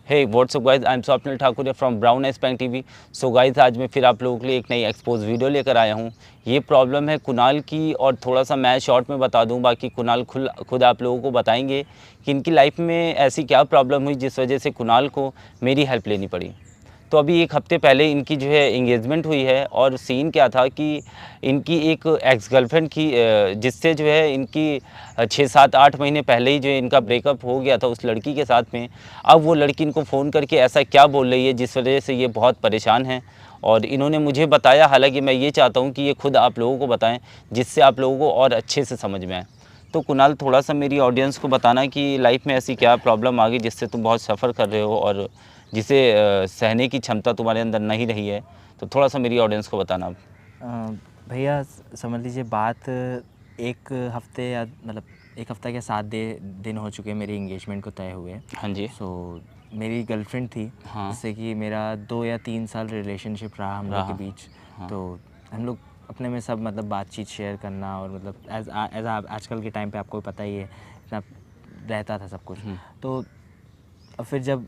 Hey what's up guys, I am Swapnil Thakur from brown eyes पैंक TV. So guys, आज मैं फिर आप लोगों के लिए एक नई एक्सपोज वीडियो लेकर आया हूँ। ये प्रॉब्लम है कुणाल की, और थोड़ा सा मैं शॉर्ट में बता दूँ, बाकी कुणाल खुद आप लोगों को बताएंगे कि इनकी लाइफ में ऐसी क्या प्रॉब्लम हुई जिस वजह से कुणाल को मेरी हेल्प लेनी पड़ी। तो अभी एक हफ़्ते पहले इनकी जो है इंगेजमेंट हुई है, और सीन क्या था कि इनकी एक एक्स गर्लफ्रेंड की जिससे जो है इनकी 6-7-8 महीने पहले ही जो है इनका ब्रेकअप हो गया था उस लड़की के साथ में। अब वो लड़की इनको फ़ोन करके ऐसा क्या बोल रही है जिस वजह से ये बहुत परेशान हैं, और इन्होंने मुझे बताया। हालांकि मैं ये चाहता हूँ कि ये खुद आप लोगों को बताएं, जिससे आप लोगों को और अच्छे से समझ में आए। तो कुणाल, थोड़ा सा मेरी ऑडियंस को बताना कि लाइफ में ऐसी क्या प्रॉब्लम आ गई जिससे तुम बहुत सफ़र कर रहे हो, और जिसे सहने की क्षमता तुम्हारे अंदर नहीं रही है। तो थोड़ा सा मेरी ऑडियंस को बताना। भैया समझ लीजिए, बात एक हफ्ते या मतलब एक हफ्ता के 7 दिन हो चुके हैं मेरी इंगेजमेंट को तय हुए। हाँ जी। सो मेरी गर्लफ्रेंड थी, हाँ। जिससे कि मेरा 2 या 3 साल रिलेशनशिप रहा हम लोग के बीच। हाँ। तो हम लोग अपने में सब मतलब बातचीत शेयर करना, और मतलब एज आजकल के टाइम पे आपको पता ही है इतना रहता था सब कुछ। तो फिर जब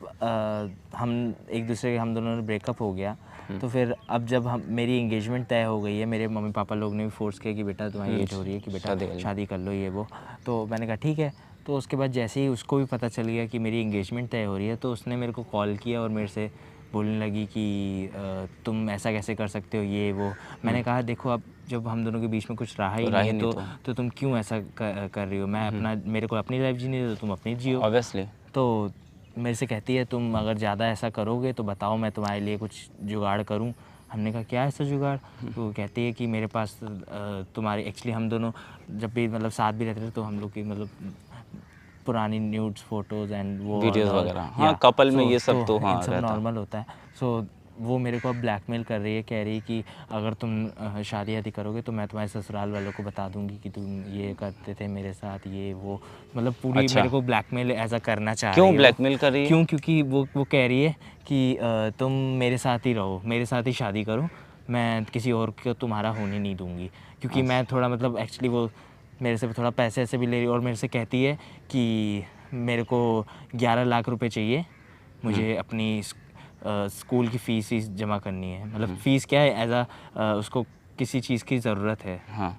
हम एक दूसरे के हम दोनों ने ब्रेकअप हो गया, तो फिर अब जब हम मेरी इंगेजमेंट तय हो गई है, मेरे मम्मी पापा लोग ने भी फोर्स किया कि बेटा तुम्हारी एज हो रही है कि बेटा शादी कर लो ये वो। तो मैंने कहा ठीक है। तो उसके बाद जैसे ही उसको भी पता चल गया कि मेरी इंगेजमेंट तय हो रही है, तो उसने मेरे को कॉल किया और मेरे से बोलने लगी कि तुम ऐसा कैसे कर सकते हो ये वो। मैंने कहा देखो, अब जब हम दोनों के बीच में कुछ रहा ही नहीं है तो तुम क्यों ऐसा कर रही हो। मैं मेरे को अपनी लाइफ जीनी है, तो तुम अपनी जियो ऑब्वियसली। तो मेरे से कहती है तुम अगर ज़्यादा ऐसा करोगे तो बताओ, मैं तुम्हारे लिए कुछ जुगाड़ करूं। हमने कहा क्या ऐसा जुगाड़। तो कहती है कि मेरे पास तुम्हारी एक्चुअली हम दोनों जब भी मतलब साथ भी रहते थे, तो हम लोग की मतलब पुरानी न्यूड्स फोटोज़ एंड वो वीडियोस वगैरह, हाँ, कपल में ये सब तो हाँ इन सब रहता। नॉर्मल होता है। सो वो मेरे को अब ब्लैकमेल कर रही है, कह रही है कि अगर तुम शादी करोगे तो मैं तुम्हारे ससुराल वालों को बता दूंगी कि तुम ये करते थे मेरे साथ ये वो। मतलब पूरी अच्छा। मेरे को ब्लैकमेल ऐसा करना चाह रही है। क्यों ब्लैकमेल कर रही है? क्यों? क्योंकि वो कह रही है कि तुम मेरे साथ ही रहो, मेरे साथ ही शादी करो, मैं किसी और को तुम्हारा होने नहीं दूंगी। क्योंकि मैं थोड़ा मतलब एक्चुअली वो मेरे से थोड़ा पैसे ऐसे भी ले रही, और मेरे से कहती है कि मेरे को 11 लाख रुपए चाहिए, मुझे अपनी स्कूल की फ़ीस जमा करनी है। मतलब फ़ीस क्या है, एज उसको किसी चीज़ की ज़रूरत है। हाँ।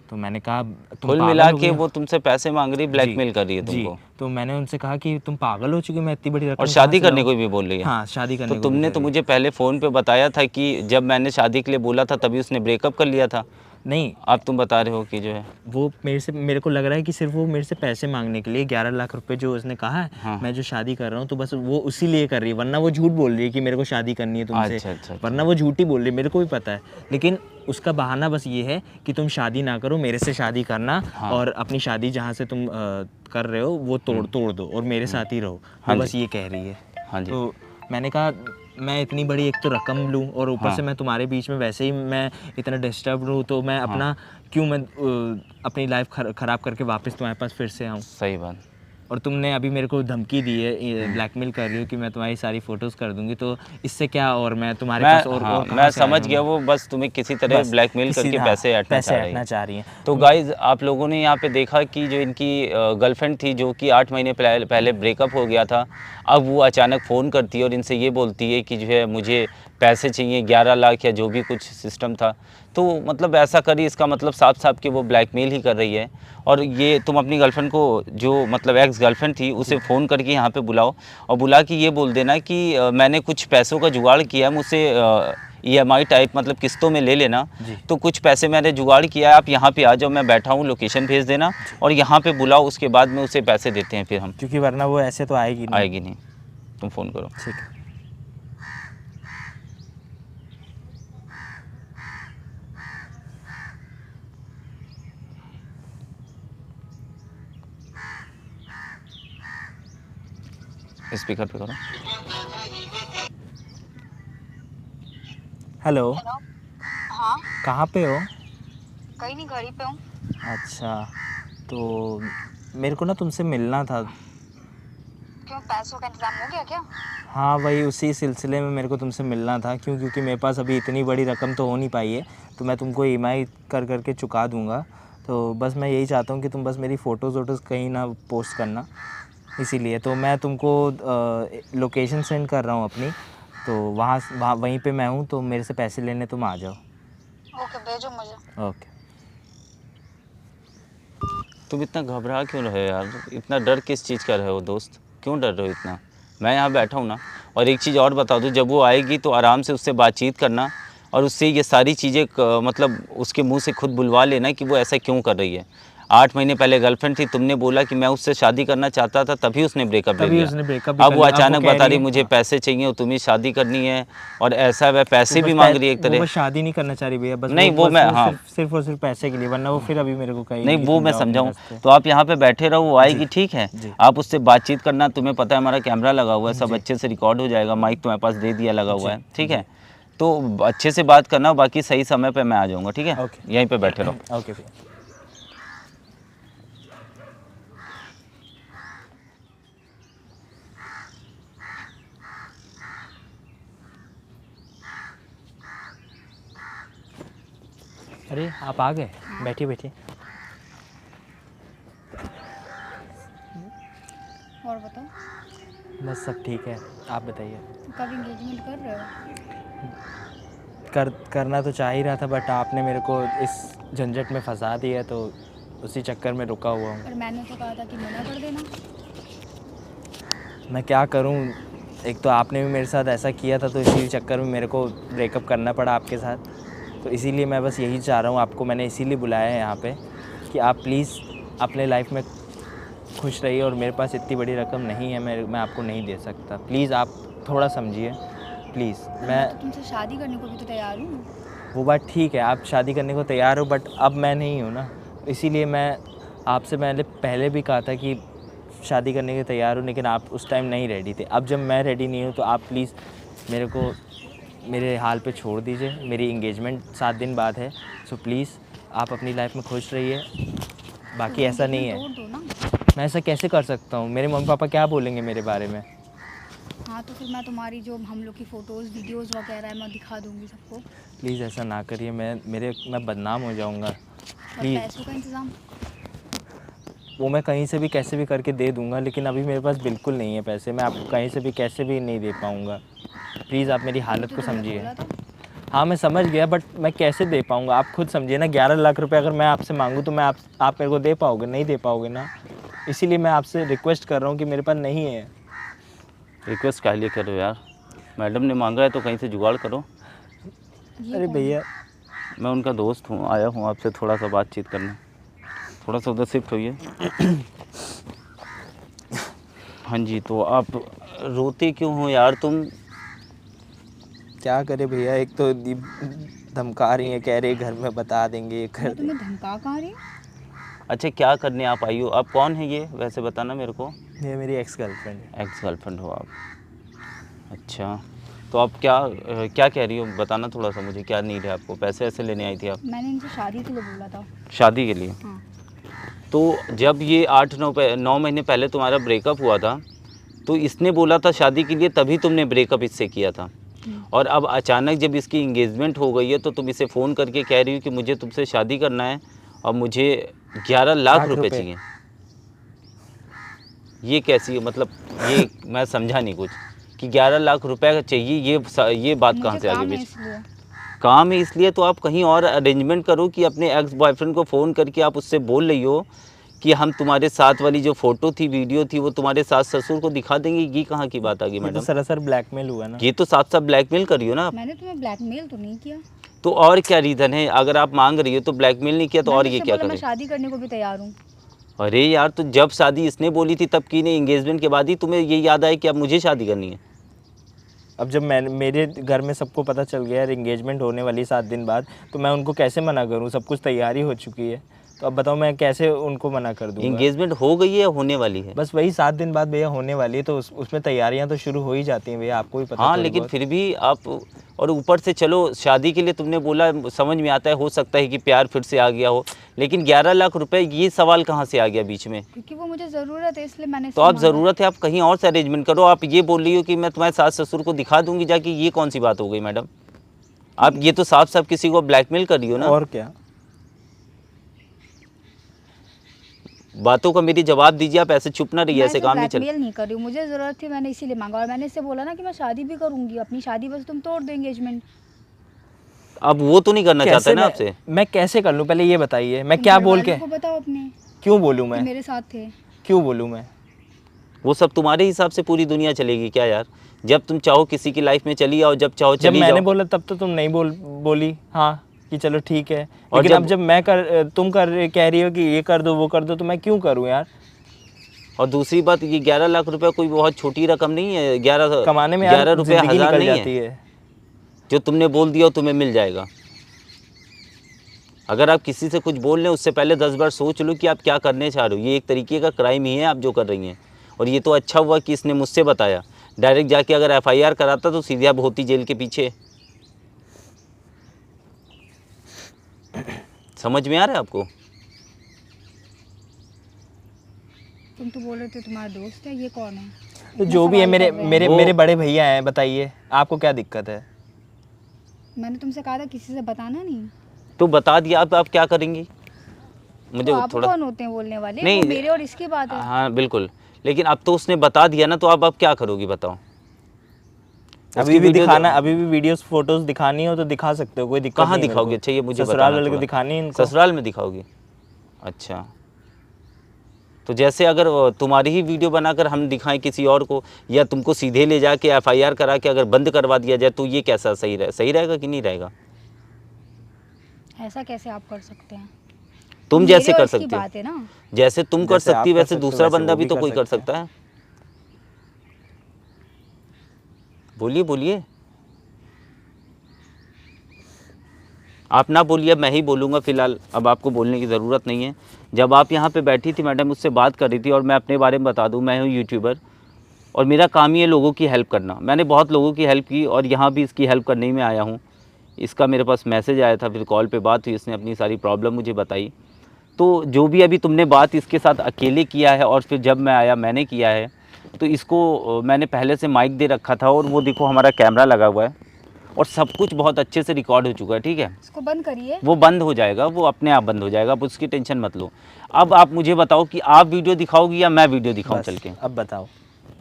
तो मैंने कहा तुम कुल पागल मिला हो के गए। वो तुमसे पैसे मांग रही, ब्लैकमेल कर रही है जी। तुमको। तो मैंने उनसे कहा कि तुम पागल हो चुके, मैं इतनी बड़ी और रकम कहाँ शादी से करने लाऊं? को भी बोल रही है। हाँ, शादी तो करने को भी तुमने कर तो रही है। मुझे पहले फ़ोन पे बताया था कि जब मैंने शादी के लिए बोला था तभी उसने ब्रेकअप कर लिया था। नहीं, अब तुम बता रहे हो कि जो है वो मेरे को लग रहा है कि सिर्फ वो मेरे से पैसे मांगने के लिए 11 लाख रुपए जो उसने कहा है, हाँ। मैं जो शादी कर रहा हूँ, तो बस वो उसी लिए कर रही है, वरना वो झूठ बोल रही है कि मेरे को शादी करनी है तुमसे। अच्छा अच्छा अच्छा। वरना वो झूठ ही बोल रही है, मेरे को भी पता है। लेकिन उसका बहाना बस ये है कि तुम शादी ना करो, मेरे से शादी करना, हाँ। और अपनी शादी जहाँ से तुम कर रहे हो वो तोड़ दो और मेरे साथ ही रहो। हाँ वो जी। बस ये कह रही है। हाँ जी। तो मैंने कहा मैं इतनी बड़ी एक तो रकम लूँ, और ऊपर से मैं तुम्हारे बीच में वैसे ही मैं इतना डिस्टर्ब हूँ, तो मैं अपना क्यों मैं अपनी लाइफ ख़राब करके वापस तुम्हारे पास फिर से आऊँ। सही बात। और तुमने अभी मेरे को धमकी दी है, ब्लैकमेल कर रही हो कि मैं तुम्हारी सारी फ़ोटोज़ कर दूंगी, तो इससे क्या, और मैं तुम्हारे पास और कहाँ मैं से आया समझ हूँ गया, मैं? वो बस तुम्हें किसी तरह बस ब्लैकमेल किसी करके हाँ, पैसे ऐंठना चाह रही है। चाह रही हैं। तो गाइज़, आप लोगों ने यहाँ पे देखा कि जो इनकी गर्लफ्रेंड थी, जो कि 8 महीने पहले ब्रेकअप हो गया था, अब वो अचानक फ़ोन करती है और इनसे ये बोलती है कि जो है मुझे पैसे चाहिए 11 लाख या जो भी कुछ सिस्टम था। तो मतलब ऐसा करी, इसका मतलब साफ साफ कि वो ब्लैकमेल ही कर रही है। और ये तुम अपनी गर्लफ्रेंड को, जो मतलब एक्स गर्लफ्रेंड थी, उसे फ़ोन करके यहाँ पे बुलाओ, और बुला के ये बोल देना कि मैंने कुछ पैसों का जुगाड़ किया, मुझसे EMI टाइप मतलब किस्तों में ले लेना। तो कुछ पैसे मैंने जुगाड़ किया है, आप यहाँ पे आ जाओ, मैं बैठा हूँ, लोकेशन भेज देना और यहाँ पे बुलाओ, उसके बाद में उसे पैसे देते हैं फिर हम। क्योंकि वरना वो ऐसे तो आएगी नहीं। आएगी नहीं, तुम फ़ोन करो। ठीक है। स्पीकर पे करो। हेलो। हाँ, कहाँ पे हो? कहीं नहीं, घर ही पे हूँ। अच्छा, तो मेरे को ना तुमसे मिलना था। क्यों, पैसों का इंतजाम हो गया क्या? हाँ, वही उसी सिलसिले में मेरे को तुमसे मिलना था। क्योंकि मेरे पास अभी इतनी बड़ी रकम तो हो नहीं पाई है, तो मैं तुमको EMI करके चुका दूंगा। तो बस मैं यही चाहता हूँ कि तुम बस मेरी फ़ोटोज़ वोटोज़ कहीं ना पोस्ट करना। इसीलिए तो मैं तुमको लोकेशन सेंड कर रहा हूँ अपनी, तो वहाँ वहीं पे मैं हूँ, तो मेरे से पैसे लेने तुम आ जाओ। ओके, भेजो मुझे। ओके। तुम इतना घबरा क्यों रहे हो यार? इतना डर किस चीज़ का रहे हो दोस्त? क्यों डर रहे हो इतना? मैं यहाँ बैठा हूँ ना। और एक चीज़ और बता दूँ, जब वो आएगी तो आराम से उससे बातचीत करना और उससे ये सारी चीज़ें मतलब उसके मुंह से खुद बुलवा लेना कि वो ऐसा क्यों कर रही है। 8 महीने पहले गर्लफ्रेंड थी, तुमने बोला कि मैं उससे शादी करना चाहता था, तभी उसने ब्रेकअप ले तभी लिया। उसने ब्रेकअप भी अब कर वो लिया। अब अचानक कह बता रही रही है, मुझे हाँ। पैसे चाहिए और तुम्हें शादी करनी है और ऐसा वह पैसे वो भी बस मांग रही है एक वो तरह। बस शादी नहीं करना चाह रही भैया, बस नहीं वो मैं, वो हाँ सिर्फ और सिर्फ पैसे के लिए, वरना वो फिर अभी मेरे को नहीं कहेगी कि वो तुम मैं जाओ अपने समझाऊँ। रास्ते। तो आप यहाँ पे बैठे रहो, वो आएगी, ठीक है। जी। आप उससे बातचीत करना, तुम्हें पता है हमारा कैमरा लगा हुआ है, सब जी। अच्छे से रिकॉर्ड हो जाएगा, माइक तुम्हारे पास दे दिया लगा हुआ है, जी, ठीक जी। है। तो अच्छे से बात करना, बाकी सही समय पे मैं आ जाऊँगा, ठीक है। ओके। यहीं पे बैठे रहो। ओके भैया। अरे आप आ गए, बैठिए बैठिए। और बताओ, बस सब ठीक है, आप बताइए। तो कब एंगेजमेंट कर रहे हो? करना तो चाह ही रहा था, बट आपने मेरे को इस झंझट में फंसा दिया, तो उसी चक्कर में रुका हुआ हूँ। पर मैंने तो कहा था कि मना कर देना। मैं क्या करूँ, एक तो आपने भी मेरे साथ ऐसा किया था, तो इसी चक्कर में मेरे को ब्रेकअप करना पड़ा आपके साथ। तो इसीलिए मैं बस यही चाह रहा हूँ, आपको मैंने इसीलिए बुलाया है यहाँ पे कि आप प्लीज़ अपने लाइफ में खुश रहिए, और मेरे पास इतनी बड़ी रकम नहीं है, मैं आपको नहीं दे सकता। प्लीज़ आप थोड़ा समझिए, प्लीज़। मैं तो तुमसे शादी करने को भी तो तैयार हूँ। वो बात ठीक है, आप शादी करने को तैयार हो, बट अब मैं नहीं हूँ ना, इसीलिए मैं आपसे पहले भी कहा था कि शादी करने के तैयार हूँ, लेकिन आप उस टाइम नहीं रेडी थे। अब जब मैं रेडी नहीं हूँ, तो आप प्लीज़ मेरे को मेरे हाल पे छोड़ दीजिए। मेरी एंगेजमेंट 7 दिन बाद है, सो प्लीज़ आप अपनी लाइफ में खुश रहिए। बाकी ऐसा नहीं है, तोड़ दो ना। मैं ऐसा कैसे कर सकता हूँ? मेरे मम्मी पापा क्या बोलेंगे मेरे बारे में? हाँ, तो फिर मैं तुम्हारी जो हम लोग की फ़ोटोज़ वीडियोज़ वगैरह है मैं दिखा दूँगी सबको। प्लीज़ ऐसा ना करिए, मैं बदनाम हो जाऊँगा। और प्लीज़। पैसों का इंतज़ाम? वो मैं कहीं से भी कैसे भी करके दे दूँगा, लेकिन अभी मेरे पास बिल्कुल नहीं है पैसे। मैं आपको कहीं से भी कैसे भी नहीं दे पाऊँगा। प्लीज़ आप मेरी हालत को तुमने समझिए। बोला था। हाँ मैं समझ गया, बट मैं कैसे दे पाऊँगा? आप खुद समझिए ना, 11 लाख रुपए अगर मैं आपसे मांगूँ, तो आप मेरे को दे पाओगे? नहीं दे पाओगे ना। इसीलिए मैं आपसे रिक्वेस्ट कर रहा हूँ कि मेरे पास नहीं है। रिक्वेस्ट काहे लिए करो यार? मैडम ने मांगा है तो कहीं से जुगाड़ करो। ये अरे कौन भैया, मैं उनका दोस्त हूँ, आया हूँ आपसे थोड़ा सा बातचीत करने। थोड़ा सा उधर शिफ्ट होइए। हाँ जी, तो आप रोते क्यों हो यार तुम? क्या करे भैया, एक तो धमका रही है, कह रही है घर में बता देंगे, मैं कर तुम्हें धमका कहाँ रही हूँ? अच्छा, क्या करने आप आई हो? आप कौन है ये वैसे बताना मेरे को। ये मेरी एक्स गर्लफ्रेंड है। एक्स गर्लफ्रेंड हो आप? अच्छा, तो आप क्या कह रही हो बताना थोड़ा सा मुझे। क्या नीड है आपको? पैसे ऐसे लेने आई थी आप? मैंने इनसे शादी के लिए बोला था। शादी के लिए? हाँ। तो जब ये 8-9 महीने पहले तुम्हारा ब्रेकअप हुआ था, तो इसने बोला था शादी के लिए, तभी तुमने ब्रेकअप इससे किया था। और अब अचानक जब इसकी इंगेजमेंट हो गई है, तो तुम इसे फ़ोन करके कह रही हो कि मुझे तुमसे शादी करना है और मुझे 11 लाख रुपए चाहिए। ये कैसी है? मतलब ये मैं समझा नहीं कुछ कि 11 लाख रुपए चाहिए, ये बात कहाँ मुझे से आगे काम है बीच? इसलिए। काम है इसलिए? तो आप कहीं और अरेंजमेंट करो कि अपने एक्स बॉयफ्रेंड को फ़ोन करके आप उससे बोल रही हो कि हम तुम्हारे साथ वाली जो फ़ोटो थी, वीडियो थी, वो तुम्हारे सास ससुर को दिखा देंगे। ये कहाँ की बात आ गई ये तो मैडम? सरासर ब्लैकमेल हुआ ना। ये तो साथ साथ ब्लैकमेल करी हो ना आप। मैंने तुम्हें ब्लैकमेल तो नहीं किया। तो और क्या रीज़न है? अगर आप मांग रही हो तो ब्लैकमेल नहीं किया, तो और मैंने ये उससे क्या बोला मैं करे? शादी करने को भी तैयार हूँ। अरे यार, तो जब शादी इसने बोली थी तब की नहीं, एंगेजमेंट के बाद ही तुम्हें ये याद आया कि अब मुझे शादी करनी है? अब जब मेरे घर में सबको पता चल गया है एंगेजमेंट होने वाली 7 दिन बाद, तो मैं उनको कैसे मना करूं? सब कुछ तैयारी हो चुकी है, तो अब बताओ मैं कैसे उनको मना कर दूंगा? एंगेजमेंट हो गई है या होने वाली है? बस वही 7 दिन बाद भैया होने वाली है, तो उसमें तैयारियां तो शुरू हो ही जाती हैं भैया, आपको भी पता। हाँ, थोड़ी लेकिन बहुत। फिर भी आप, और ऊपर से चलो शादी के लिए तुमने बोला, समझ में आता है, हो सकता है कि प्यार फिर से आ गया हो, लेकिन 11 लाख रुपए, ये सवाल कहाँ से आ गया बीच में? क्योंकि वो मुझे ज़रूरत है, इसलिए मैंने तो इससे आप मांगा। ज़रूरत है, आप कहीं और से अरेंजमेंट करो। आप ये बोल रही हो कि मैं तुम्हारे सास ससुर को दिखा दूंगी जाके, ये कौन सी बात हो गई मैडम? आप ये तो साफ साफ किसी को ब्लैकमेल कर रही हो ना। और क्या? बातों का मेरी जवाब दीजिए, आप ऐसे चुप ना रहिए, ऐसे काम नहीं चल। ब्लैकमेल नहीं कर रही हूँ, मुझे ज़रूरत थी, मैंने इसीलिए मांगा। और मैंने इससे बोला ना कि मैं शादी भी करूँगी, अपनी शादी बस तुम तोड़ दो एंगेजमेंट। अब वो तो नहीं करना चाहता कैसे ना मैं, आपसे। मैं कैसे कर लूँ, पहले ये बताइए, मैं तुम क्या घर बोल वालों के को बताओ अपने क्यों बोलूँ कि मैं, मेरे साथ थे। क्यों बोलूँ मैं? वो सब तुम्हारे हिसाब से पूरी दुनिया चलेगी क्या यार? जब तुम चाहो किसी की लाइफ में चली आओ, जब चाहो जब चली मैंने जाओ। बोला तब तो तुम नहीं बोली हाँ कि चलो ठीक है, और लेकिन अब जब- जब मैं तुम कह रही हो कि ये कर दो वो कर दो, तो मैं क्यों करूँ यार? और दूसरी बात, ये 11 लाख रुपया कोई बहुत छोटी रकम नहीं है। 11 कमाने में यार 11 रुपया जिंदगी हज़ार निकल नहीं जाती है है। जो तुमने बोल दिया तुम्हें मिल जाएगा। अगर आप किसी से कुछ बोल लें उससे पहले 10 बार सोच लो कि आप क्या करने चाह रहे हो। ये एक तरीके का क्राइम ही है आप जो कर रही हैं। और ये तो अच्छा हुआ कि इसने मुझसे बताया, डायरेक्ट जाके अगर FIR कराता तो सीधे आप होती जेल के पीछे। समझ में आ रहा है आपको? तुम तो बोल रहे थे तुम्हारा दोस्त है, ये कौन है? तो इतना जो भी है, सवाल मेरे कर रहे हैं। मेरे वो- मेरे बड़े भैया हैं, बताइए आपको क्या दिक्कत है? मैंने तुमसे कहा था किसी से बताना नहीं। तो बता दिया, अब आप क्या करेंगी? मुझे तो आप थोड़ा कौन होते हैं बोलने वाले? नहीं, वो मेरे और इसकी बात है। हाँ बिल्कुल, लेकिन अब तो उसने बता दिया ना, तो अब क्या करोगी बताओ? अभी उसकी भी वीडियो- दिखाना, अभी भी वीडियोस फोटोज दिखानी हो तो दिखा सकते हो, कोई दिक्कत कहाँ नहीं है मेरे दिखाओगे? को। अच्छा ये मुझे ससुराल बताना वाले को थोड़ा। दिखानी है इनको। ससुराल में दिखाओगी? अच्छा, तो जैसे अगर तुम्हारी ही वीडियो बनाकर हम दिखाएं किसी और को, या तुमको सीधे ले जाके FIR करा के अगर बंद करवा दिया जाए, तो ये कैसा सही रहेगा कि नहीं रहेगा? ऐसा कैसे आप कर सकते हैं? तुम मेरे जैसे और कर इसकी सकते हो, बात है ना। जैसे तुम कर जैसे आप सकती कर वैसे सकते हो, दूसरा वैसे बंदा वो भी भी तो कर कोई कर सकते सकता है। बोलिए बोलिए, आप ना बोलिए, मैं ही बोलूँगा फ़िलहाल। अब आपको बोलने की ज़रूरत नहीं है। जब आप यहाँ पे बैठी थी मैडम, मुझसे बात कर रही थी, और मैं अपने बारे में बता दूँ, मैं हूँ यूट्यूबर और मेरा काम ही है लोगों की हेल्प करना। मैंने बहुत लोगों की हेल्प की और यहाँ भी इसकी हेल्प करने ही में आया हूँ। इसका मेरे पास मैसेज आया था, फिर कॉल पे बात हुई, इसने अपनी सारी प्रॉब्लम मुझे बताई। तो जो भी अभी तुमने बात इसके साथ अकेले किया है और फिर जब मैं आया मैंने किया है, तो इसको मैंने पहले से माइक दे रखा था, और वो देखो हमारा कैमरा लगा हुआ है और सब कुछ बहुत अच्छे से रिकॉर्ड हो चुका है। ठीक है, इसको बंद करिए। वो बंद हो जाएगा, वो अपने आप बंद हो जाएगा, आप उसकी टेंशन मत लो। अब आप मुझे बताओ कि आप वीडियो दिखाओगी या मैं वीडियो दिखाऊं बस, चल के? अब बताओ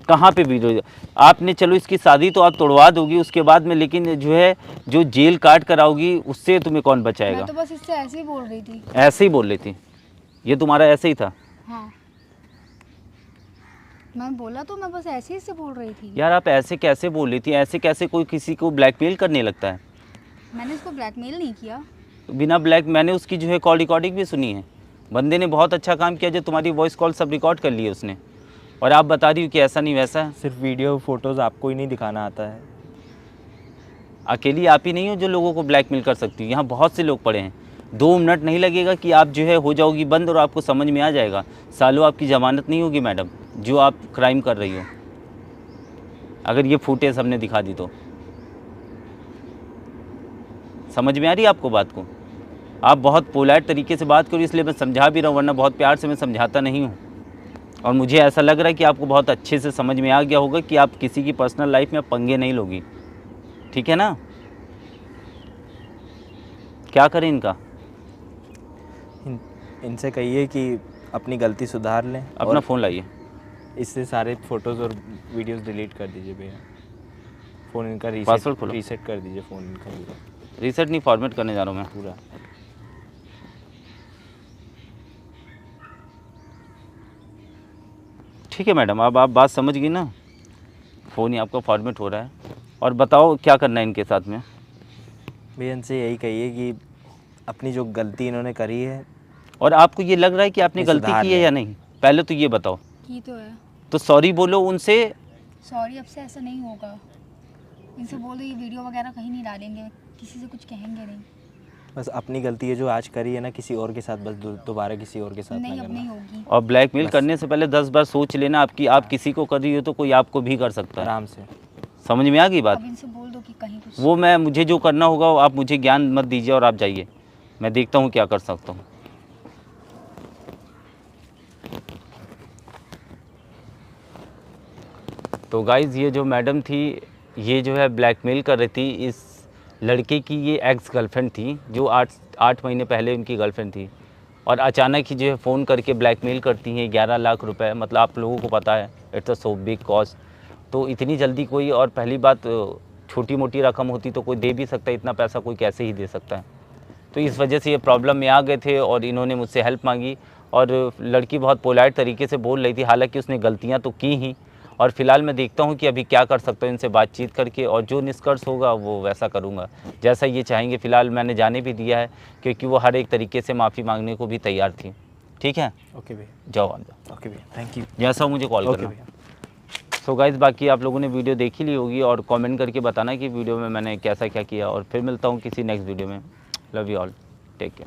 कहाँ पे वीडियो? आपने चलो इसकी शादी तो आप तोड़वा दोगी उसके बाद में, लेकिन जो है जो जेल काट कराओगी उससे तुम्हें कौन बचाएगा? मैं तो बस इससे ऐसे ही बोल रही थी। ऐसे ही बोल रही थी, ये तुम्हारा ऐसे ही था हाँ, मैं बोला तो मैं बस ऐसे ही से बोल रही थी। यार। आप ऐसे कैसे बोल रही थी? ऐसे कैसे कोई किसी को ब्लैकमेल करने लगता है? मैंने इसको ब्लैकमेल नहीं किया। बिना ब्लैक, मैंने उसकी जो है कॉल रिकॉर्डिंग भी सुनी है। बंदे ने बहुत अच्छा काम किया, जो तुम्हारी वॉइस कॉल सब रिकॉर्ड कर लिए उसने, और आप बता रही हो कि ऐसा नहीं वैसा है। सिर्फ वीडियो फोटोज आपको ही नहीं दिखाना आता है। अकेली आप ही नहीं हो जो लोगों को ब्लैकमेल कर सकती हो, यहाँ बहुत से लोग पड़े हैं। 2 मिनट नहीं लगेगा कि आप जो है हो जाओगी बंद और आपको समझ में आ जाएगा। सालों आपकी ज़मानत नहीं होगी मैडम, जो आप क्राइम कर रही हो, अगर ये फुटेज हमने दिखा दी तो। समझ में आ रही है आपको बात को? आप बहुत पोलाइट तरीके से बात करो, इसलिए मैं समझा भी रहा हूँ, वरना बहुत प्यार से मैं समझाता नहीं हूँ। और मुझे ऐसा लग रहा है कि आपको बहुत अच्छे से समझ में आ गया होगा कि आप किसी की पर्सनल लाइफ में पंगे नहीं लोगी, ठीक है ना? क्या करें इनका? इनसे कहिए कि अपनी गलती सुधार लें, अपना और फ़ोन लाइए। इससे सारे फोटोज़ और वीडियोस डिलीट कर दीजिए भैया। फ़ोन इनका पासवर्ड खोलो। रीसेट कर दीजिए फ़ोन इनका पूरा रीसेट नहीं, फॉर्मेट करने जा रहा हूँ मैं। पूरा। ठीक है मैडम, अब आप बात समझ गई ना? फ़ोन ही आपका फॉर्मेट हो रहा है। और बताओ क्या करना है इनके साथ में? भैया इनसे यही कहिए कि अपनी जो गलती इन्होंने करी है, और आपको ये लग रहा है कि आपने अपनी गलती सुधार की है लें। या नहीं? पहले तो ये बताओ। की तो है। तो सॉरी बोलो उनसे। सॉरी, अब से ऐसा नहीं होगा। इनसे बोल दो ये वीडियो वगैरह कहीं नहीं डालेंगे, किसी से कुछ कहेंगे नहीं। बस अपनी गलती है जो आज करी है ना, किसी और के साथ बस दोबारा किसी और के साथ नहीं, ना अब नहीं करना। होगी। और ब्लैकमेल बस। करने से पहले 10 बार सोच लेना। आप किसी को कर रही हो तो कोई आपको भी कर सकता है। आराम से। समझ में आ गई बात? अब इनसे बोल दो कि कहीं कुछ। वो मुझे जो करना होगा वो आप मुझे ज्ञान मत दीजिए, और आप जाइए, मैं देखता हूँ क्या कर सकता हूँ। तो गाइज़, ये जो मैडम थी, ये जो है ब्लैकमेल कर रही थी। इस लड़के की ये एक्स गर्लफ्रेंड थी, जो 8 महीने पहले उनकी गर्लफ्रेंड थी। और अचानक ही जो है फ़ोन करके ब्लैकमेल करती हैं 11 लाख रुपए, मतलब आप लोगों को पता है it's a so big cost. तो इतनी जल्दी कोई, और पहली बात छोटी मोटी रकम होती तो कोई दे भी सकता है, इतना पैसा कोई कैसे ही दे सकता है। तो इस वजह से ये प्रॉब्लम में आ गए थे और इन्होंने मुझसे हेल्प मांगी और लड़की बहुत पोलाइट तरीके से बोल रही थी, हालांकि उसने गलतियां तो की ही। और फिलहाल मैं देखता हूं कि अभी क्या कर सकता हूं इनसे बातचीत करके, और जो निष्कर्ष होगा वो वैसा करूंगा जैसा ये चाहेंगे। फ़िलहाल मैंने जाने भी दिया है क्योंकि वो हर एक तरीके से माफ़ी मांगने को भी तैयार थी। ठीक है, ओके भैया, जाओ आप जाओ, ओके भैया, थैंक यू। जैसा हो मुझे कॉल ओके करना। भैया। सो गाइस, बाकी आप लोगों ने वीडियो देखी ली होगी और कमेंट करके बताना कि वीडियो में मैंने कैसा क्या किया, और फिर मिलता हूँ किसी नेक्स्ट वीडियो में। Love you all, take care.